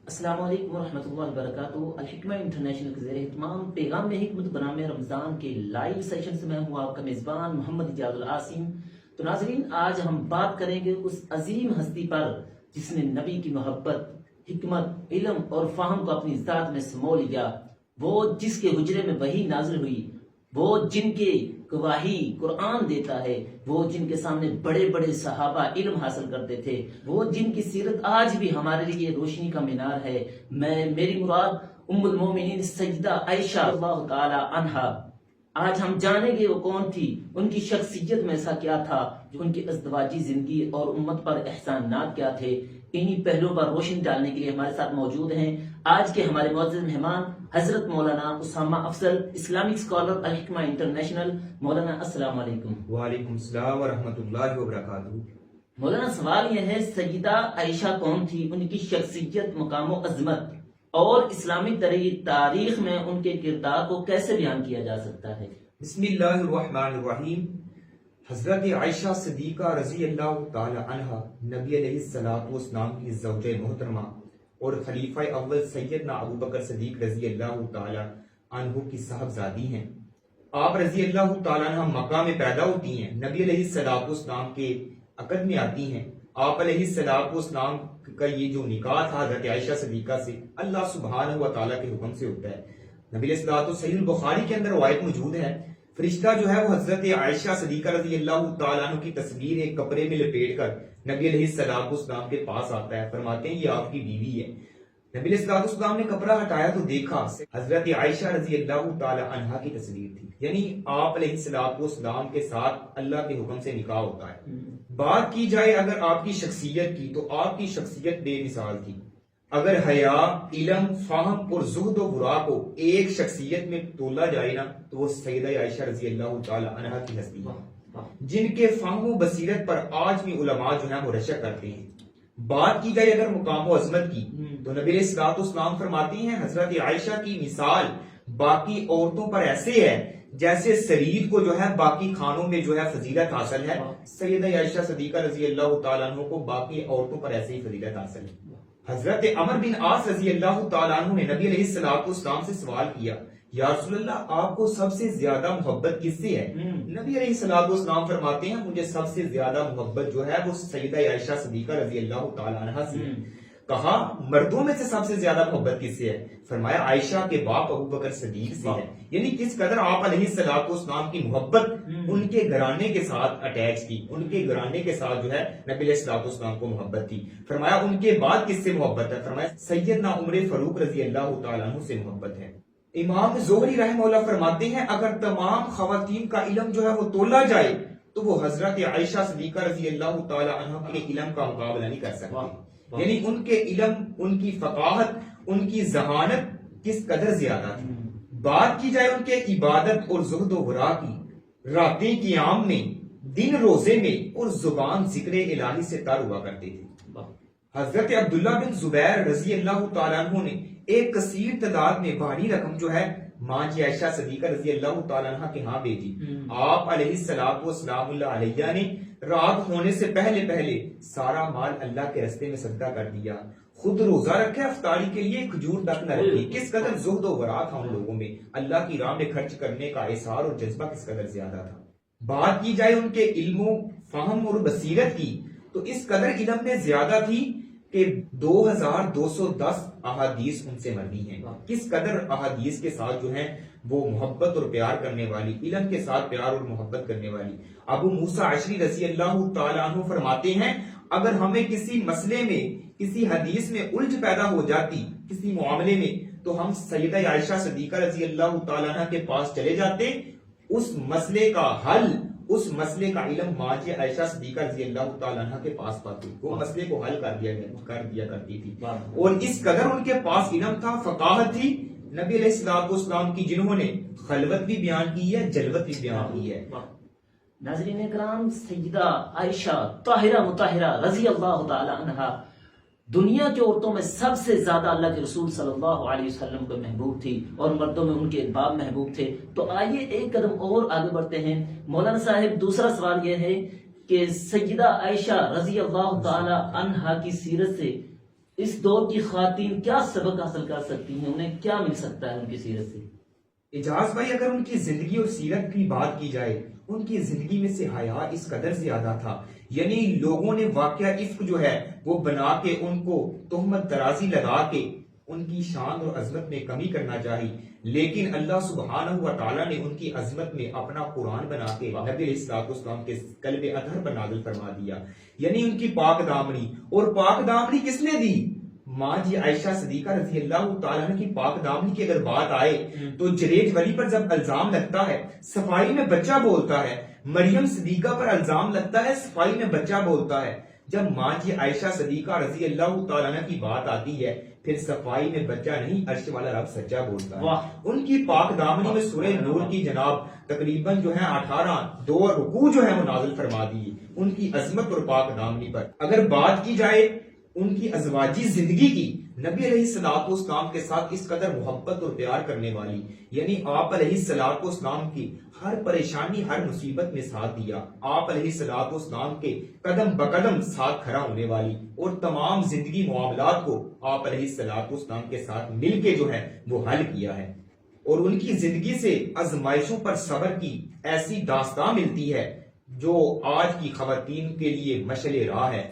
السلام علیکم ورحمۃ اللہ وبرکاتہ۔ الحکمہ انٹرنیشنل کے زیر اہتمام پیغام حکمت برام رمضان کے لائیو سیشن سے میں ہوں آپ کا میزبان محمد اجاز العاصم۔ تو ناظرین، آج ہم بات کریں گے اس عظیم ہستی پر جس نے نبی کی محبت، حکمت، علم اور فہم کو اپنی ذات میں سمو لیا، وہ جس کے حجرے میں وحی نازل ہوئی، وہ جن کے گواہی قرآن دیتا ہے، وہ جن کے سامنے بڑے بڑے صحابہ علم حاصل کرتے تھے، وہ جن کی سیرت آج بھی ہمارے لیے روشنی کا مینار ہے۔ میری مراد ام المومنین سیدہ عائشہ اللہ تعالی عنہا۔ آج ہم جانیں گے وہ کون تھی، ان کی شخصیت میں ایسا کیا تھا، جو ان کی ازدواجی زندگی اور امت پر احسانات کیا تھے۔ انہی پہلو پر روشنی ڈالنے کے لیے ہمارے ساتھ موجود ہیں آج کے ہمارے معزز مہمان حضرت مولانا اسامہ افضل، اسلامک اسکالر، الحکمہ انٹرنیشنل۔ مولانا السلام علیکم۔ وعلیکم السلام ورحمۃ اللہ وبرکاتہ۔ مولانا، سوال یہ ہے، سیدہ عائشہ کون تھی، ان کی شخصیت، مقام و عظمت اور اسلامی تاریخ میں ان کے کردار کو کیسے بیان کیا جا سکتا ہے؟ بسم اللہ الرحمن الرحیم۔ حضرت عائشہ صدیقہ رضی اللہ تعالی عنہا نبی علیہ الصلوۃ والسلام کی زوجہ محترمہ اور خلیفہ اول سیدنا ابو بکر صدیق رضی اللہ تعالی عنہ کی صاحبزادی ہیں۔ آپ رضی اللہ تعالی عنہ مکہ میں پیدا ہوتی ہیں، نبی علیہ الصلوۃ والسلام کے عقد میں آتی ہیں۔ آپ علیہ الصلوۃ والسلام کا یہ جو نکاح تھا حضرت عائشہ صدیقہ سے، اللہ سبحانہ و تعالیٰ کے حکم سے ہوتا ہے۔ نبی علیہ الصلوۃ والسلام صحیح البخاری کے اندر روایت موجود ہے، فرشتہ جو ہے وہ حضرت عائشہ صدیقہ رضی اللہ تعالیٰ عنہ کی تصویر ایک کپڑے میں لپیٹ کر نبی علیہ الصلوۃ والسلام کے پاس آتا ہے، فرماتے ہیں یہ آپ کی بیوی ہے۔ نبی علیہ الصلوۃ والسلام نے کپڑا ہٹایا تو دیکھا حضرت عائشہ رضی اللہ تعالی عنہا کی تصویر تھی، یعنی آپ علیہ الصلوۃ والسلام کے ساتھ اللہ کے حکم سے نکاح ہوتا ہے۔ بات کی جائے اگر آپ کی شخصیت کی، تو آپ کی شخصیت بے مثال تھی۔ اگر حیا، علم، فہم اور زہد و ورع کو ایک شخصیت میں تولا جائے نا، تو وہ سیدہ عائشہ رضی اللہ تعالی عنہا کی ہستی ہے، جن کے فہم و بصیرت پر آج بھی علماء جو ہے وہ رشک کرتے ہیں۔ بات کی جائے اگر مقام و عظمت کی، تو نبی علیہ الصلوۃ والسلام فرماتی ہیں حضرت عائشہ کی مثال باقی عورتوں پر ایسے ہے جیسے سرید کو جو ہے باقی کھانوں میں جو ہے فضیلت حاصل ہے، سیدہ عائشہ صدیقہ رضی اللہ تعالیٰ عنہ کو باقی عورتوں پر ایسے ہی فضیلت حاصل ہے۔ حضرت عمر بن عاص رضی اللہ تعالیٰ عنہ نے نبی علیہ الصلوۃ والسلام سے سوال کیا، یا رسول اللہ آپ کو سب سے زیادہ محبت کس سے ہے؟ نبی علیہ الصلوۃ والسلام فرماتے ہیں مجھے سب سے زیادہ محبت جو ہے وہ سیدہ عائشہ صدیقہ رضی اللہ تعالیٰ عنہ سے ہے۔ کہا مردوں میں سے سب سے زیادہ محبت کس سے ہے؟ فرمایا عائشہ کے باپ ابو بکر صدیق سے ہے۔ یعنی کس قدر آپ علیہ الصلوۃ والسلام کی محبت ان کے گھرانے کے ساتھ اٹیچ تھی، ان کے گھرانے کے ساتھ جو ہے نبی علیہ الصلوۃ والسلام کو محبت تھی۔ فرمایا ان کے بعد کس سے محبت ہے؟ فرمایا سیدنا عمر فاروق رضی اللہ تعالیٰ عنہ سے محبت ہے۔ امام زہری رحمہ اللہ فرماتے ہیں اگر تمام خواتین کا علم جو ہے وہ تولا جائے تو وہ حضرت عائشہ صدیقہ رضی اللہ تعالی عنہ کے علم کا مقابلہ نہیں کر سکتے۔ یعنی ان کے علم، ان کی فقاہت، ان کی ذہانت کس قدر زیادہ تھی۔ بات کی جائے ان کے عبادت اور زہد و ورع کی، راتیں قیام میں، دن روزے میں اور زبان ذکر الہی سے تر ہوا کرتے تھے۔ حضرت عبداللہ بن زبیر رضی اللہ تعالیٰ عنہ نے ایک کثیر تعداد میں بھاری رقم جو ہے ماں جی عائشہ صدیقہ رضی اللہ تعالیٰ عنہ کے ہاں بھیجی۔ آپ علیہ الصلوۃ والسلام اللہ علیہ نے رات ہونے سے پہلے سارا مال اللہ کے رستے میں صدقہ کر دیا، خود روزہ رکھے، افطاری کے لیے کھجور تک نہ رکھی۔ کس قدر زہد و ورع تھا ان لوگوں میں، اللہ کی راہ میں خرچ کرنے کا احسار اور جذبہ کس قدر زیادہ تھا۔ بات کی جائے ان کے علم و فہم اور بصیرت کی، تو اس قدر علم میں زیادہ تھی کہ 2210 احادیث ان سے مروی ہیں۔ کس قدر احادیث کے ساتھ جو ہے وہ محبت اور پیار کرنے والی، علم کے ساتھ پیار اور محبت کرنے والی۔ ابو موسیٰ اشعری رضی اللہ تعالیٰ عنہ فرماتے ہیں اگر ہمیں کسی مسئلے میں، کسی حدیث میں الجھ پیدا ہو جاتی کسی معاملے میں، تو ہم سیدہ عائشہ صدیقہ رضی اللہ تعالیٰ عنہ کے پاس چلے جاتے، اس مسئلے کا حل، اس مسئلے کا علم ماں جی عائشہ صدیقہ رضی اللہ تعالیٰ عنہ کے پاس پاتی، وہ مسئلے کو حل کر دیا کرتی تھی۔ اور اس قدر ان کے پاس علم تھا، فقاہت تھی، نبی علیہ الصلوۃ والسلام کی جنہوں نے خلوت بھی بیان کی ہے، جلوت بھی بیان کی ہے۔ ناظرین اکرام، سیدہ عائشہ طاہرہ مطہرہ رضی اللہ تعالی عنہا دنیا کی عورتوں میں سب سے زیادہ اللہ کے رسول صلی اللہ علیہ وسلم کو محبوب تھی، اور مردوں میں ان کے باپ محبوب تھے۔ تو آئیے ایک قدم اور آگے بڑھتے ہیں۔ مولانا صاحب، دوسرا سوال یہ ہے کہ سیدہ عائشہ رضی اللہ تعالی عنہا کی سیرت سے اس دور کی خواتین کیا سبق حاصل کر سکتی ہیں، انہیں کیا مل سکتا ہے ان کی سیرت سے؟ اجاز بھائی، اگر ان کی زندگی اور سیرت کی بات کی جائے، ان کی زندگی میں سے حیا اس قدر زیادہ تھا، یعنی لوگوں نے واقعہ عفق جو ہے وہ بنا کے ان کو تہمت درازی لگا کے ان کی شان اور عظمت میں کمی کرنا چاہی، لیکن اللہ سبحانہ و تعالیٰ نے ان کی عظمت میں اپنا قرآن بنا کے نبی علیہ السلام کے قلب اطہر پر نازل فرما دیا، یعنی ان کی پاک دامنی، اور پاک دامنی کس نے دی؟ ماں جی عائشہ صدیقہ رضی اللہ تعالیٰ عنہ کی پاک دامنی کی اگر بات آئے تو جریج ولی پر جب الزام لگتا ہے صفائی میں بچہ بولتا ہے، مریم صدیقہ پر الزام لگتا ہے صفائی میں بچہ بولتا ہے، جب ماں جی عائشہ صدیقہ رضی اللہ تعالیٰ عنہ کی بات آتی ہے پھر صفائی میں بچہ نہیں عرش والا رب سچا بولتا ہے۔ ان کی پاک دامنی میں سورہ نور کی جناب تقریباً جو ہے 18 رکوع جو ہے وہ نازل فرما دی ان کی عظمت اور پاک دامنی پر۔ اگر بات کی جائے ان کی ازواجی زندگی کی، نبی علیہ الصلوۃ والسلام کے ساتھ اس قدر محبت اور پیار کرنے والی، یعنی آپ علیہ الصلوۃ والسلام کی ہر پریشانی ہر مصیبت میں ساتھ دیا، آپ علیہ الصلوۃ والسلام کے قدم بقدم ساتھ کھڑا ہونے والی، اور تمام زندگی معاملات کو آپ علیہ الصلوۃ والسلام کے ساتھ مل کے جو ہے وہ حل کیا ہے، اور ان کی زندگی سے آزمائشوں پر صبر کی ایسی داستان ملتی ہے جو آج کی خواتین کے لیے مشعل راہ ہے،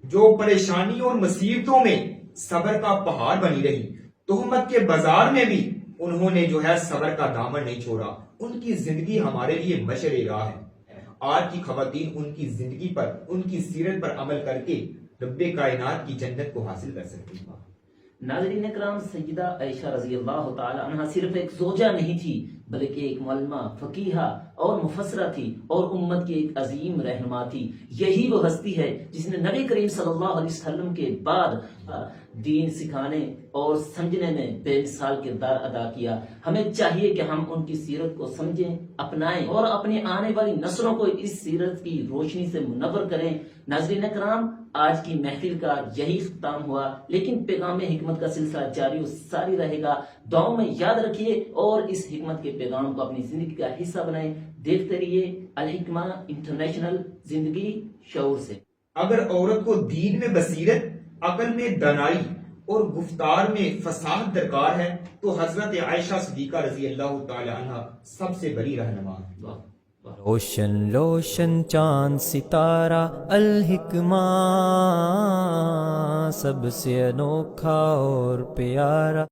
جو پریشانی اور مصیبتوں میں صبر کا پہاڑ بنی رہی، تہمت کے بازار میں بھی انہوں نے جو ہے صبر کا دامن نہیں چھوڑا، ان کی زندگی ہمارے لیے مشعل راہ ہے۔ آج کی خواتین ان کی زندگی پر، ان کی سیرت پر عمل کر کے رب کائنات کی جنت کو حاصل کر سکتی ہیں۔ ناظرین اکرام، سیدہ عائشہ رضی اللہ تعالی عنہ صرف ایک زوجہ نہیں تھی بلکہ ایک معلمہ، فقیہہ اور مفسرہ تھی، اور امت کی ایک عظیم رہنما تھی۔ یہی وہ ہستی ہے جس نے نبی کریم صلی اللہ علیہ وسلم کے بعد دین سکھانے اور سمجھنے میں بے مثال کردار ادا کیا۔ ہمیں چاہیے کہ ہم ان کی سیرت کو سمجھیں، اپنائیں اور اپنی آنے والی نسلوں کو اس سیرت کی روشنی سے منور کریں۔ ناظرین اکرام، آج کی محفل کا یہی اختتام ہوا، لیکن پیغام حکمت کا سلسلہ جاری و ساری رہے گا۔ دعاؤں میں یاد رکھیے اور اس حکمت کے پیغام کو اپنی زندگی کا حصہ بنائیں۔ دیکھتے رہیے الحکمہ انٹرنیشنل، زندگی شعور سے۔ اگر عورت کو دین میں بصیرت، عقل میں دانائی اور گفتار میں فصاحت درکار ہے تو حضرت عائشہ صدیقہ رضی اللہ تعالی عنہ سب سے بڑی رہنما ہے۔ روشن روشن چاند ستارہ الحکمہ، سب سے انوکھا اور پیارا۔